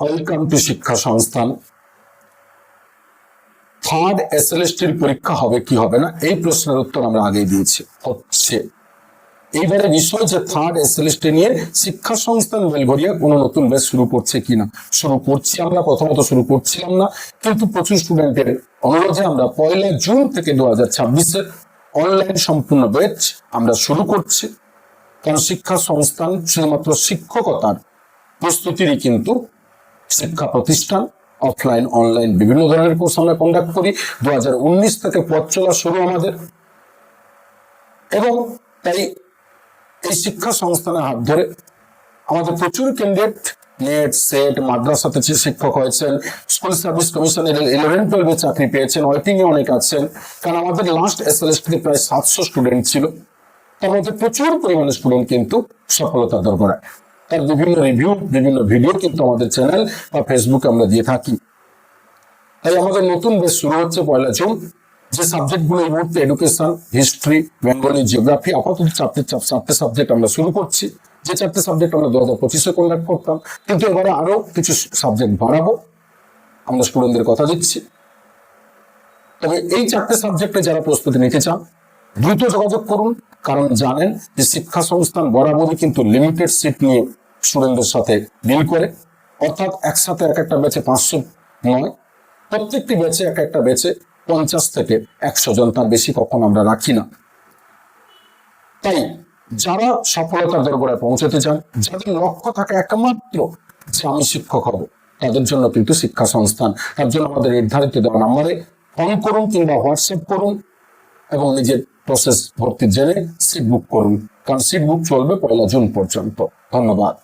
Welcome to শিক্ষা সংস্থান। Third এসএলএসটির পরীক্ষা হবে কি হবে না, এই প্রশ্নের উত্তর আমরা আগেই দিয়েছি, হচ্ছে। এইবারে বিষয় যে থার্ড এসএলএসটি নিয়ে শিক্ষা সংস্থান বেলঘরিয়া কোনো নতুন ব্যাচ শুরু করছে কিনা। শুরু করছি আমরা, প্রথমত শুরু করছিলাম না, কিন্তু প্রচুর স্টুডেন্টের অনুরোধে আমরা 1 জুন থেকে 2026-এর অনলাইন সম্পূর্ণ ব্যাচ আমরা শুরু করছি। কারণ শিক্ষা সংস্থান শুধুমাত্র শিক্ষকতার প্রস্তুতিরই কিন্তু শিক্ষা প্রতিষ্ঠান, অফলাইন অনলাইন বিভিন্ন ধরনের কোর্স আমরা কন্ডাক্ট করি। 2019 থেকে পথ চলা শুরু আমাদের, এবং তাই এই শিক্ষা সংস্থানের হাত ধরে আমাদের প্রচুর ক্যান্ডিডেট নেট সেট মাদ্রাসাতে শিক্ষক হয়েছেন, স্কুল সার্ভিস কমিশনের 11-12 চাকরি পেয়েছেন, ওয়েটিং এ অনেক আছেন। কারণ আমাদের লাস্ট এসএলএসটি প্রায় 700 স্টুডেন্ট ছিল, তার মধ্যে প্রচুর পরিমাণে স্টুডেন্ট কিন্তু সফলতা দরকার। তার বিভিন্ন রিভিউ, বিভিন্ন ভিডিও কিন্তু আমাদের চ্যানেল বা ফেসবুকে আমরা দিয়ে থাকি। তাই আমাদের নতুন ব্যাচ শুরু হচ্ছে 1 জুন। যে সাবজেক্টগুলো এই মুহূর্তে এডুকেশন, হিস্ট্রি, বেঙ্গলি, জিওগ্রাফি, আপাতত 4টে সাবজেক্ট আমরা শুরু করছি। যে 4টে সাবজেক্ট আমরা 2025-এ কন্ডাক্ট করতাম, কিন্তু এবারে আরো কিছু সাবজেক্ট বাড়াবো, আমরা স্টুডেন্টদের কথা দিচ্ছি। তবে এই 4টে সাবজেক্টে যারা প্রস্তুতি নিতে চান দ্রুত যোগাযোগ করুন, কারণ জানেন যে শিক্ষা সংস্থান বরাবরই কিন্তু লিমিটেড সিট নিয়ে স্টুডেন্টদের সাথে ডিল করে, অর্থাৎ একসাথে একটা ব্যাচে 500 নয়, প্রত্যেকটি ব্যাচে একটা ব্যাচে 50 থেকে 100 জন, তার বেশি কখনো আমরা রাখি না। তাই যারা সফলতার দরবারে পৌঁছতে চান, যাদের লক্ষ্য থাকে একমাত্র যে আমি শিক্ষক হব, তাদের জন্য কিন্তু শিক্ষা সংস্থান। তার জন্য আমাদের নির্ধারিত দেওয়া নাম্বারে ফোন করুন কিংবা হোয়াটসঅ্যাপ করুন এবং নিজের প্রসেস ভর্তি জেনে সিট বুক করুন, কারণ সিট বুক চলবে 1 জুন পর্যন্ত। ধন্যবাদ।